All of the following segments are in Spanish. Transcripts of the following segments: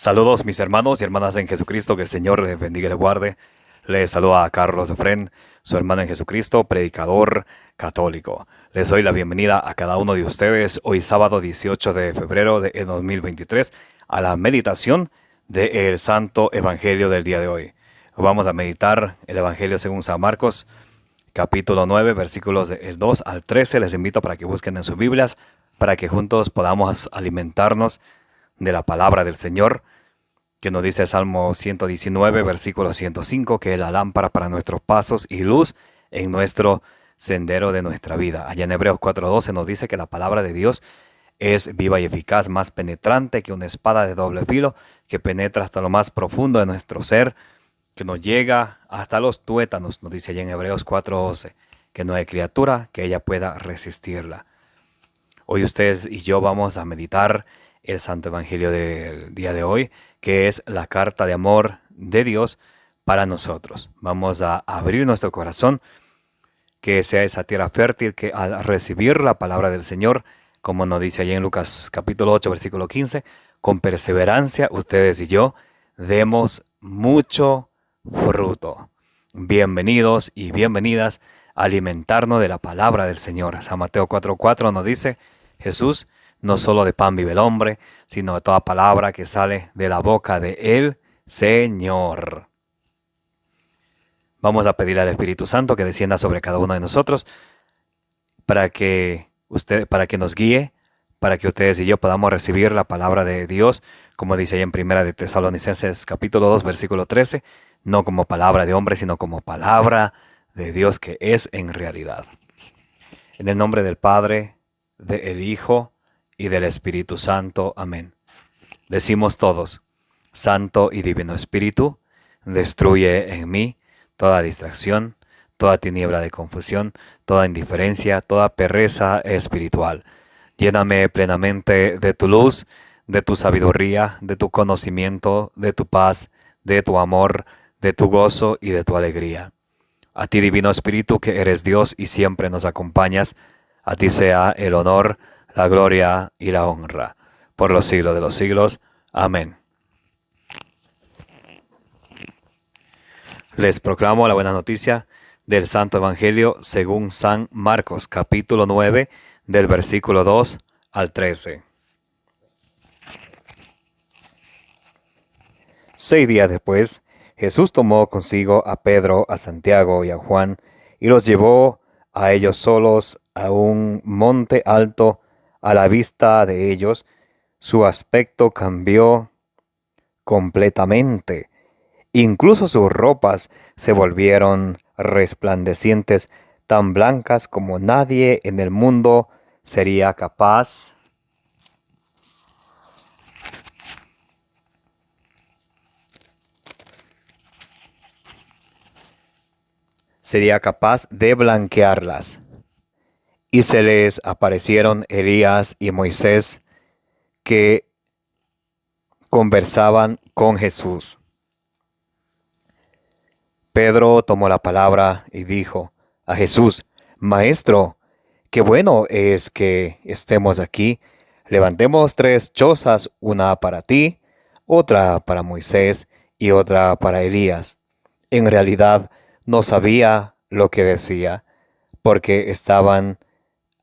Saludos mis hermanos y hermanas en Jesucristo, que el Señor les bendiga y les guarde. Les saluda a Carlos Efrén, su hermano en Jesucristo, predicador católico. Les doy la bienvenida a cada uno de ustedes hoy sábado 18 de febrero de 2023 a la meditación del Santo Evangelio del día de hoy. Vamos a meditar el Evangelio según San Marcos, capítulo 9, versículos del 2 al 13. Les invito para que busquen en sus Biblias, para que juntos podamos alimentarnos de la palabra del Señor, que nos dice el Salmo 119, versículo 105, que es la lámpara para nuestros pasos y luz en nuestro sendero de nuestra vida. Allá en Hebreos 4:12 nos dice que la palabra de Dios es viva y eficaz, más penetrante que una espada de doble filo, que penetra hasta lo más profundo de nuestro ser, que nos llega hasta los tuétanos, nos dice allá en Hebreos 4:11, que no hay criatura que ella pueda resistirla. Hoy ustedes y yo vamos a meditar el Santo Evangelio del día de hoy, que es la carta de amor de Dios para nosotros. Vamos a abrir nuestro corazón, que sea esa tierra fértil que al recibir la palabra del Señor, como nos dice allí en Lucas capítulo 8, versículo 15, con perseverancia ustedes y yo demos mucho fruto. Bienvenidos y bienvenidas a alimentarnos de la palabra del Señor. San Mateo 4:4 nos dice, Jesús, no solo de pan vive el hombre, sino de toda palabra que sale de la boca de el Señor. Vamos a pedir al Espíritu Santo que descienda sobre cada uno de nosotros para que nos guíe, para que ustedes y yo podamos recibir la palabra de Dios, como dice ahí en Primera de Tesalonicenses capítulo 2, versículo 13, no como palabra de hombre, sino como palabra de Dios que es en realidad. En el nombre del Padre, del Hijo y del Espíritu Santo. Amén. Decimos todos, Santo y Divino Espíritu, destruye en mí toda distracción, toda tiniebla de confusión, toda indiferencia, toda pereza espiritual. Lléname plenamente de tu luz, de tu sabiduría, de tu conocimiento, de tu paz, de tu amor, de tu gozo y de tu alegría. A ti, Divino Espíritu, que eres Dios y siempre nos acompañas, a ti sea el honor, la gloria y la honra, por los siglos de los siglos. Amén. Les proclamo la buena noticia del Santo Evangelio según San Marcos, capítulo 9, del versículo 2 al 13. 6 días después, Jesús tomó consigo a Pedro, a Santiago y a Juan, y los llevó a ellos solos a un monte alto. A la vista de ellos, su aspecto cambió completamente. Incluso sus ropas se volvieron resplandecientes, tan blancas como nadie en el mundo sería capaz de blanquearlas. Y se les aparecieron Elías y Moisés, que conversaban con Jesús. Pedro tomó la palabra y dijo a Jesús, Maestro, qué bueno es que estemos aquí. Levantemos 3 chozas, una para ti, otra para Moisés y otra para Elías. En realidad no sabía lo que decía, porque estaban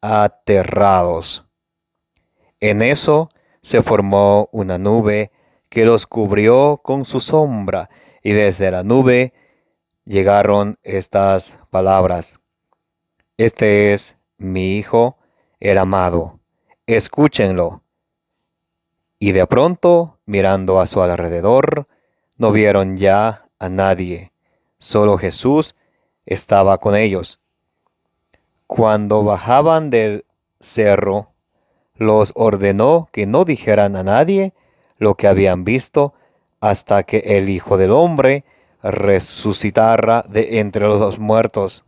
aterrados. En eso se formó una nube que los cubrió con su sombra, y desde la nube llegaron estas palabras: Este es mi Hijo, el amado, escúchenlo. Y de pronto, mirando a su alrededor, no vieron ya a nadie, solo Jesús estaba con ellos. Cuando bajaban del cerro, los ordenó que no dijeran a nadie lo que habían visto hasta que el Hijo del Hombre resucitara de entre los muertos.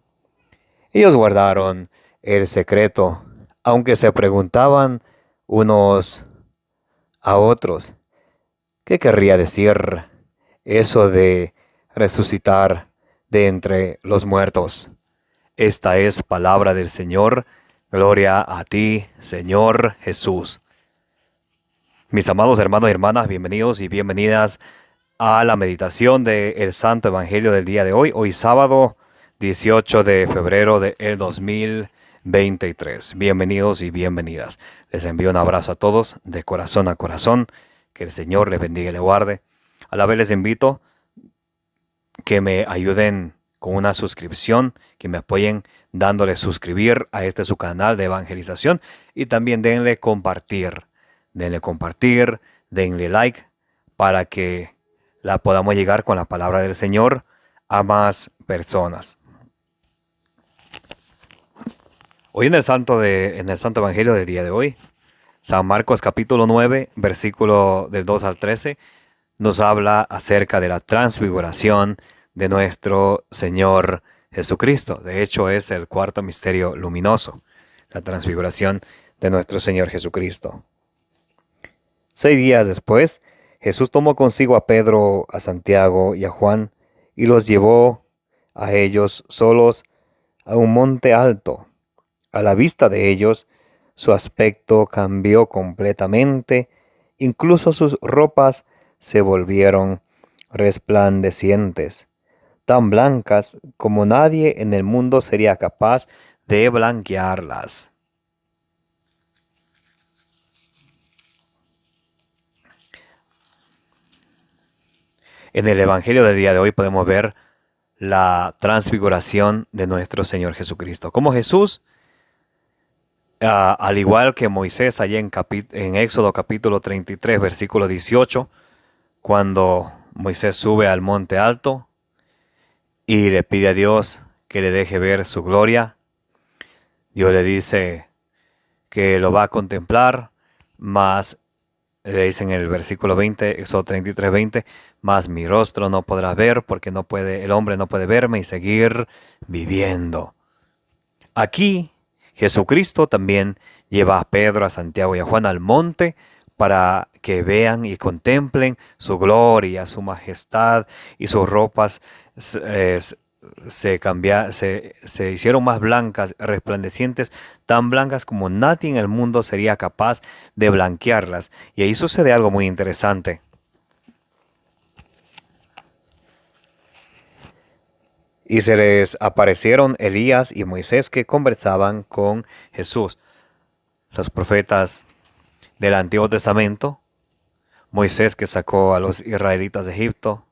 Ellos guardaron el secreto, aunque se preguntaban unos a otros, ¿qué querría decir eso de resucitar de entre los muertos? Esta es palabra del Señor. Gloria a ti, Señor Jesús. Mis amados hermanos y hermanas, bienvenidos y bienvenidas a la meditación del Santo Evangelio del día de hoy. Hoy sábado 18 de febrero del 2023. Bienvenidos y bienvenidas. Les envío un abrazo a todos de corazón a corazón. Que el Señor les bendiga y les guarde. A la vez les invito que me ayuden con una suscripción, que me apoyen dándole suscribir a este su canal de evangelización y también denle compartir. Denle compartir, denle like para que la podamos llegar con la palabra del Señor a más personas. Hoy en el Santo Evangelio del día de hoy, San Marcos capítulo 9, versículo del 2 al 13, nos habla acerca de la transfiguración de nuestro Señor Jesucristo. De hecho, es el cuarto misterio luminoso, la transfiguración de nuestro Señor Jesucristo. 6 días después, Jesús tomó consigo a Pedro, a Santiago y a Juan y los llevó a ellos solos a un monte alto. A la vista de ellos, su aspecto cambió completamente, incluso sus ropas se volvieron resplandecientes, tan blancas como nadie en el mundo sería capaz de blanquearlas. En el Evangelio del día de hoy podemos ver la transfiguración de nuestro Señor Jesucristo. Como Jesús, al igual que Moisés allá en Éxodo capítulo 33, versículo 18, cuando Moisés sube al monte alto y le pide a Dios que le deje ver su gloria, Dios le dice que lo va a contemplar, mas le dice en el versículo 20, Éxodo 33, 20, mas mi rostro no podrás ver porque el hombre no puede verme y seguir viviendo. Aquí Jesucristo también lleva a Pedro, a Santiago y a Juan al monte para que vean y contemplen su gloria, su majestad, y sus ropas se hicieron más blancas, resplandecientes, tan blancas como nadie en el mundo sería capaz de blanquearlas. Y ahí sucede algo muy interesante. Y se les aparecieron Elías y Moisés que conversaban con Jesús. Los profetas del Antiguo Testamento, Moisés que sacó a los israelitas de Egipto,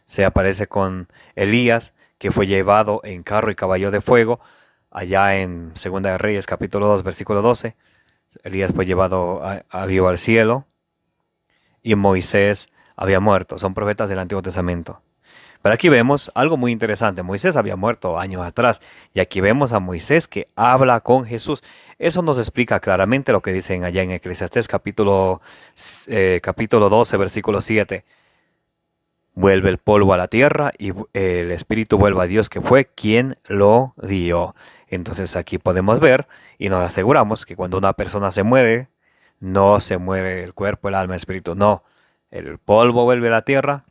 se aparece con Elías que fue llevado en carro y caballo de fuego, allá en Segunda de Reyes capítulo 2 versículo 12. Elías fue llevado vivo al cielo y Moisés había muerto. Son profetas del Antiguo Testamento. Pero aquí vemos algo muy interesante. Moisés había muerto años atrás y aquí vemos a Moisés que habla con Jesús. Eso nos explica claramente lo que dicen allá en Eclesiastés capítulo 12, versículo 7. Vuelve el polvo a la tierra y el espíritu vuelve a Dios que fue quien lo dio. Entonces aquí podemos ver y nos aseguramos que cuando una persona se muere, no se muere el cuerpo, el alma, el espíritu. No, el polvo vuelve a la tierra.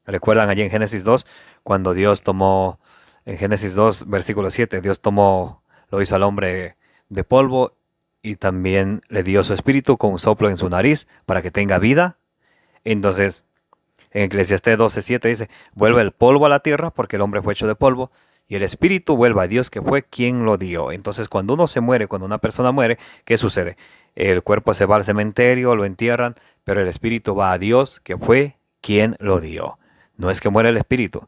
¿Recuerdan allí en Génesis 2? Cuando Dios tomó, en Génesis 2, versículo 7, Dios lo hizo al hombre de polvo y también le dio su espíritu con un soplo en su nariz para que tenga vida. Entonces, en Eclesiastés 12:7 dice, vuelve el polvo a la tierra porque el hombre fue hecho de polvo y el espíritu vuelve a Dios que fue quien lo dio. Entonces, cuando uno se muere, cuando una persona muere, ¿qué sucede? El cuerpo se va al cementerio, lo entierran, pero el espíritu va a Dios que fue quien lo dio. No es que muere el espíritu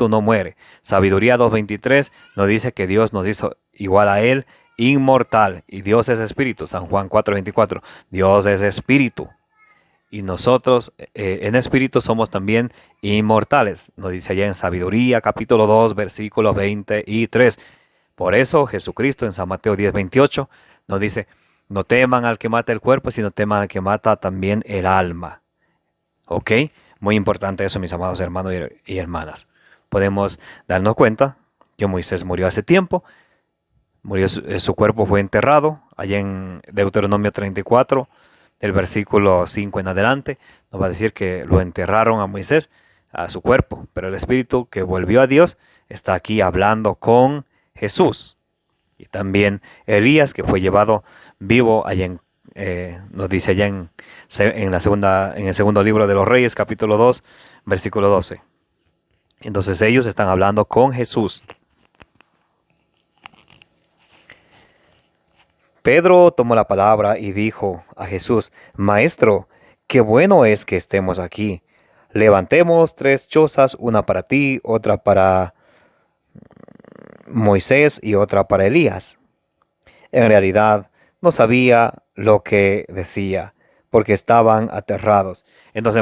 no muere. Sabiduría 2:23 nos dice que Dios nos hizo igual a Él, inmortal, y Dios es espíritu. San Juan 4:24, Dios es espíritu. Y nosotros en espíritu somos también inmortales. Nos dice allá en Sabiduría capítulo 2, versículos 23. Por eso Jesucristo en San Mateo 10:28 nos dice, no teman al que mata el cuerpo, sino teman al que mata también el alma. ¿Ok? Muy importante eso, mis amados hermanos y hermanas. Podemos darnos cuenta que Moisés murió hace tiempo. Su cuerpo fue enterrado. Allá en Deuteronomio 34, del versículo 5 en adelante, nos va a decir que lo enterraron a Moisés, a su cuerpo. Pero el espíritu que volvió a Dios está aquí hablando con Jesús. Y también Elías, que fue llevado vivo allá nos dice allá en el segundo libro de los Reyes, capítulo 2, versículo 12. Entonces ellos están hablando con Jesús. Pedro tomó la palabra y dijo a Jesús: Maestro, qué bueno es que estemos aquí. Levantemos 3 chozas, una para ti, otra para Moisés y otra para Elías. En realidad, no sabía lo que decía, porque estaban aterrados. Entonces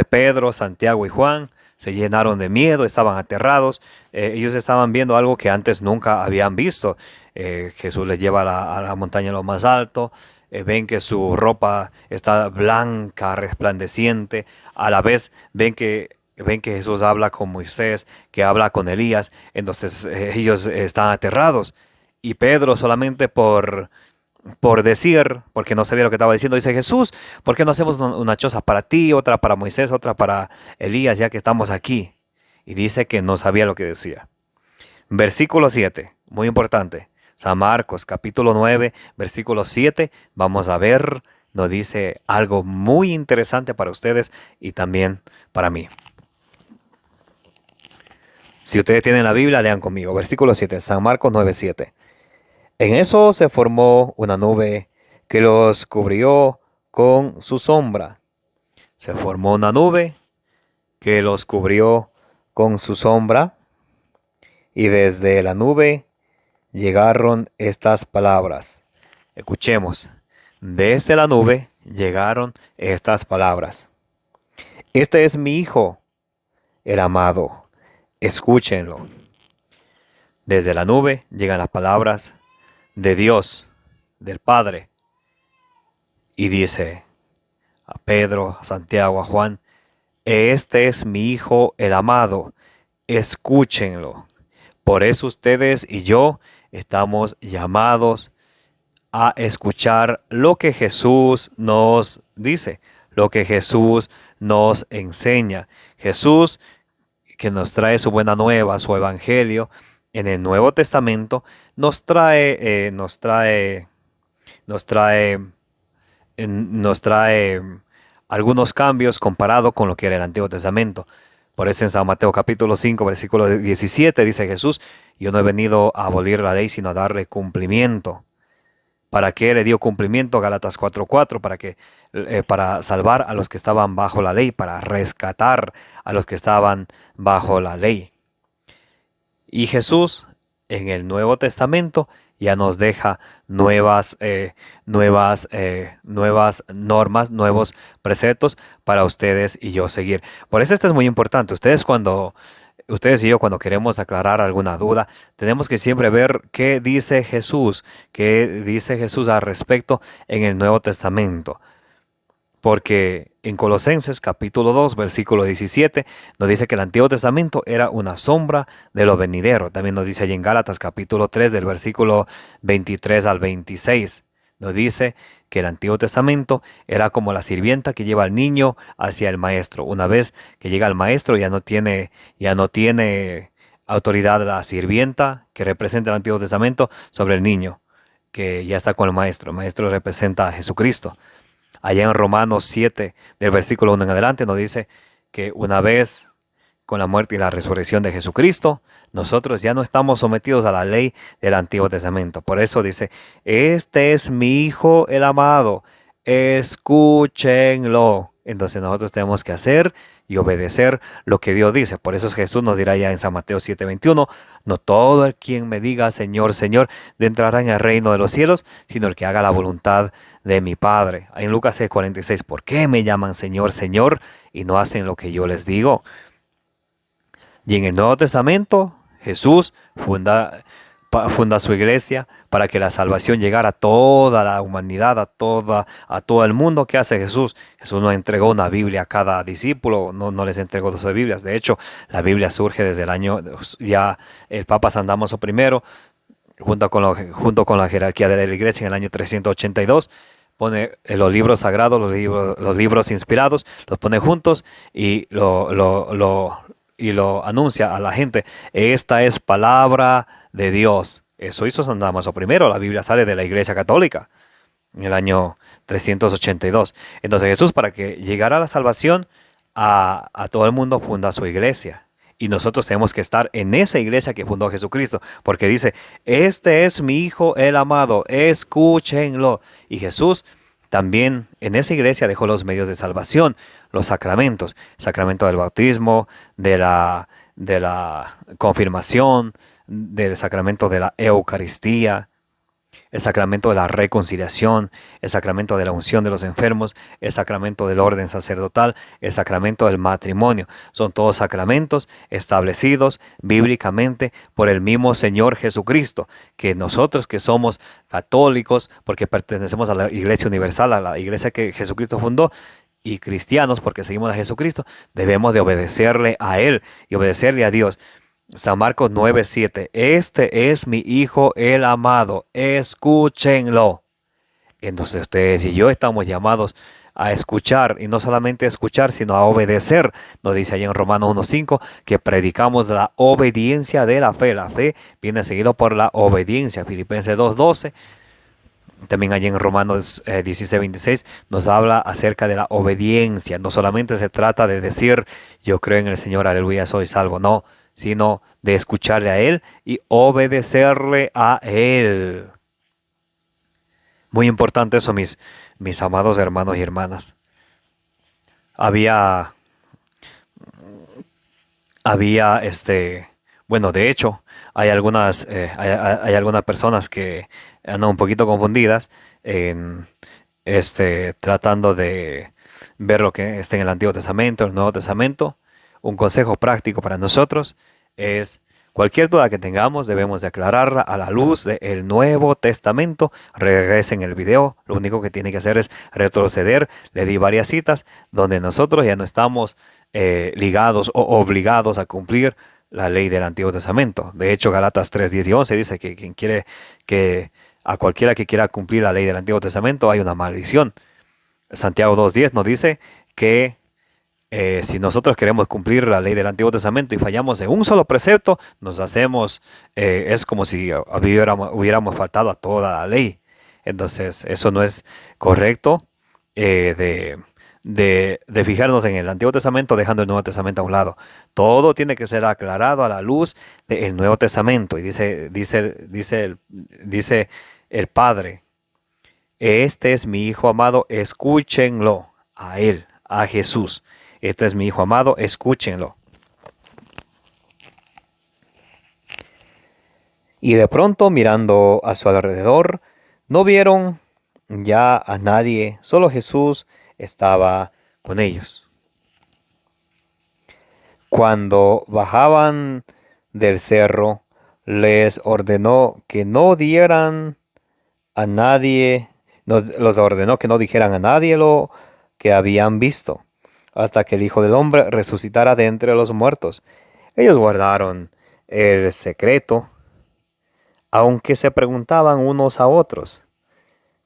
Pedro, Santiago y Juan se llenaron de miedo, estaban aterrados. Ellos estaban viendo algo que antes nunca habían visto. Jesús les lleva a la montaña lo más alto. Ven que su ropa está blanca, resplandeciente. A la vez ven que Jesús habla con Moisés, que habla con Elías. Entonces ellos están aterrados. Y Pedro, solamente por decir, porque no sabía lo que estaba diciendo, dice: Jesús, ¿por qué no hacemos una choza para ti, otra para Moisés, otra para Elías, ya que estamos aquí? Y dice que no sabía lo que decía. Versículo 7, muy importante. San Marcos, capítulo 9, versículo 7, vamos a ver, nos dice algo muy interesante para ustedes y también para mí. Si ustedes tienen la Biblia, lean conmigo. Versículo 7, San Marcos 9, 7. En eso se formó una nube que los cubrió con su sombra. Se formó una nube que los cubrió con su sombra, y desde la nube llegaron estas palabras. Escuchemos. Desde la nube llegaron estas palabras. Este es mi Hijo, el amado. Escúchenlo. Desde la nube llegan las palabras de Dios, del Padre. Y dice a Pedro, a Santiago, a Juan: este es mi Hijo, el amado. Escúchenlo. Por eso ustedes y yo estamos llamados a escuchar lo que Jesús nos dice, lo que Jesús nos enseña. Jesús, que nos trae su buena nueva, su evangelio, en el Nuevo Testamento, nos trae algunos cambios comparado con lo que era el Antiguo Testamento. Por eso en San Mateo capítulo 5, versículo 17 dice Jesús: yo no he venido a abolir la ley, sino a darle cumplimiento. ¿Para qué le dio cumplimiento? Gálatas 4:4, para salvar a los que estaban bajo la ley, para rescatar a los que estaban bajo la ley. Y Jesús en el Nuevo Testamento ya nos deja nuevas normas, nuevos preceptos para ustedes y yo seguir. Por eso esto es muy importante. Ustedes y yo, cuando queremos aclarar alguna duda, tenemos que siempre ver qué dice Jesús al respecto en el Nuevo Testamento. Porque en Colosenses capítulo 2, versículo 17, nos dice que el Antiguo Testamento era una sombra de lo venidero. También nos dice allí en Gálatas capítulo 3, del versículo 23 al 26. Nos dice que el Antiguo Testamento era como la sirvienta que lleva al niño hacia el maestro. Una vez que llega el maestro, ya no tiene autoridad la sirvienta que representa el Antiguo Testamento sobre el niño, que ya está con el maestro. El maestro representa a Jesucristo. Allá en Romanos 7, del versículo 1 en adelante, nos dice que una vez con la muerte y la resurrección de Jesucristo, nosotros ya no estamos sometidos a la ley del Antiguo Testamento. Por eso dice: este es mi Hijo, el amado, escúchenlo. Entonces nosotros tenemos que hacer y obedecer lo que Dios dice. Por eso Jesús nos dirá ya en San Mateo 7:21: no todo el quien me diga Señor, Señor, entrará en el reino de los cielos, sino el que haga la voluntad de mi Padre. En Lucas 6:46: ¿por qué me llaman Señor, Señor, y no hacen lo que yo les digo? Y en el Nuevo Testamento, Jesús funda su iglesia para que la salvación llegara a toda la humanidad, a todo el mundo. ¿Qué hace Jesús? Jesús no entregó una Biblia a cada discípulo, no les entregó 12 Biblias. De hecho, la Biblia surge desde el año, ya el Papa San Damaso I, junto con la jerarquía de la iglesia, en el año 382, pone los libros sagrados, los libros inspirados, los pone juntos y lo anuncia a la gente: esta es palabra de Dios. Eso hizo San Damaso I. La Biblia sale de la Iglesia Católica en el año 382. Entonces Jesús, para que llegara a la salvación a todo el mundo, funda su iglesia. Y nosotros tenemos que estar en esa iglesia que fundó Jesucristo, porque dice, este es mi Hijo el amado, escúchenlo. Y Jesús también en esa iglesia dejó los medios de salvación, los sacramentos, el sacramento del bautismo, de la confirmación, del sacramento de la Eucaristía, el sacramento de la reconciliación, el sacramento de la unción de los enfermos, el sacramento del orden sacerdotal, el sacramento del matrimonio. Son todos sacramentos establecidos bíblicamente por el mismo Señor Jesucristo, que nosotros que somos católicos, porque pertenecemos a la Iglesia Universal, a la iglesia que Jesucristo fundó, y cristianos, porque seguimos a Jesucristo, debemos de obedecerle a Él y obedecerle a Dios. San Marcos 9:7. Este es mi Hijo el amado, escúchenlo. Entonces ustedes y yo estamos llamados a escuchar, y no solamente a escuchar, sino a obedecer. Nos dice allí en Romanos 1:5 que predicamos la obediencia de la fe. La fe viene seguido por la obediencia. Filipenses 2:12. También allí en Romanos 16:26 nos habla acerca de la obediencia. No solamente se trata de decir yo creo en el Señor, aleluya, soy salvo. No, sino de escucharle a Él y obedecerle a Él. Muy importante eso, mis amados hermanos y hermanas. Había, bueno, de hecho, hay algunas personas que andan un poquito confundidas en, tratando de ver lo que está en el Antiguo Testamento, el Nuevo Testamento. Un consejo práctico para nosotros es cualquier duda que tengamos debemos de aclararla a la luz del Nuevo Testamento. Regresen el video, lo único que tiene que hacer es retroceder. Le di varias citas donde nosotros ya no estamos ligados o obligados a cumplir la ley del Antiguo Testamento. De hecho, Galatas 3:10 y 11 dice que quien quiere que a cualquiera que quiera cumplir la ley del Antiguo Testamento hay una maldición. Santiago 2:10 nos dice que si nosotros queremos cumplir la ley del Antiguo Testamento y fallamos en un solo precepto, nos hacemos, es como si hubiéramos faltado a toda la ley. Entonces, eso no es correcto de fijarnos en el Antiguo Testamento dejando el Nuevo Testamento a un lado. Todo tiene que ser aclarado a la luz del Nuevo Testamento. Y dice el Padre, este es mi Hijo amado, escúchenlo a Él, a Jesús. Este es mi Hijo amado, escúchenlo. Y de pronto, mirando a su alrededor, no vieron ya a nadie, solo Jesús estaba con ellos. Cuando bajaban del cerro, les ordenó que no dieran a nadie, los ordenó que no dijeran a nadie lo que habían visto, hasta que el Hijo del Hombre resucitara de entre los muertos. Ellos guardaron el secreto, aunque se preguntaban unos a otros,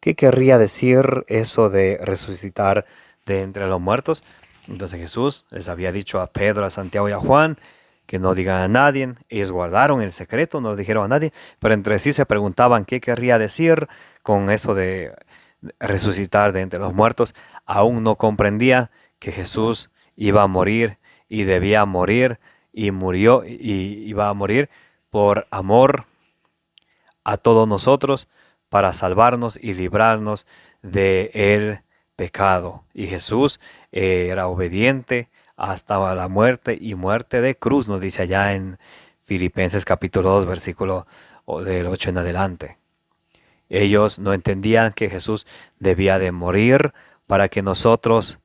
¿qué querría decir eso de resucitar de entre los muertos? Entonces Jesús les había dicho a Pedro, a Santiago y a Juan que no digan a nadie. Ellos guardaron el secreto, no lo dijeron a nadie, pero entre sí se preguntaban qué querría decir con eso de resucitar de entre los muertos. Aún no comprendía que Jesús iba a morir y debía morir y murió y iba a morir por amor a todos nosotros para salvarnos y librarnos del pecado. Y Jesús era obediente hasta la muerte y muerte de cruz, nos dice allá en Filipenses capítulo 2, versículo del 8 en adelante. Ellos no entendían que Jesús debía de morir para que nosotros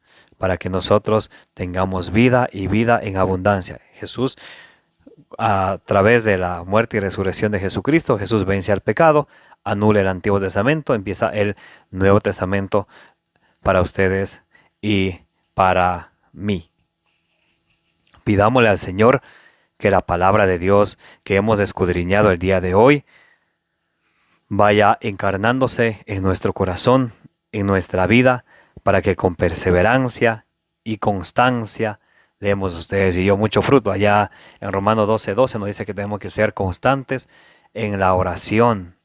tengamos vida y vida en abundancia. Jesús, a través de la muerte y resurrección de Jesucristo, Jesús vence al pecado, anula el Antiguo Testamento, empieza el Nuevo Testamento para ustedes y para mí. Pidámosle al Señor que la palabra de Dios que hemos escudriñado el día de hoy vaya encarnándose en nuestro corazón, en nuestra vida, para que con perseverancia y constancia demos ustedes y yo mucho fruto. Allá en Romanos 12:12 nos dice que tenemos que ser constantes en la oración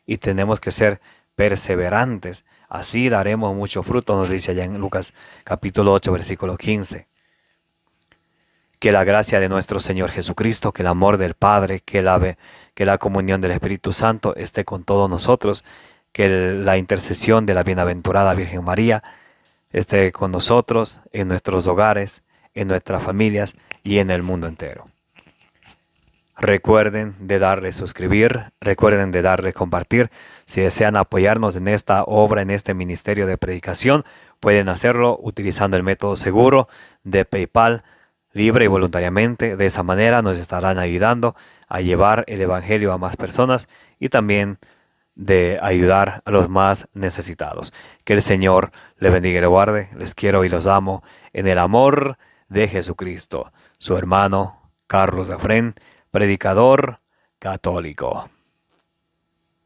y tenemos que ser perseverantes. Así daremos mucho fruto, nos dice allá en Lucas capítulo 8, versículo 15. Que la gracia de nuestro Señor Jesucristo, que el amor del Padre, que la comunión del Espíritu Santo esté con todos nosotros, que la intercesión de la bienaventurada Virgen María esté con nosotros, en nuestros hogares, en nuestras familias y en el mundo entero. Recuerden de darle suscribir, recuerden de darle compartir. Si desean apoyarnos en esta obra, en este ministerio de predicación, pueden hacerlo utilizando el método seguro de PayPal, libre y voluntariamente. De esa manera nos estarán ayudando a llevar el Evangelio a más personas y también de ayudar a los más necesitados. Que el Señor les bendiga y les guarde. Les quiero y los amo en el amor de Jesucristo. Su hermano Carlos Efrén, predicador católico.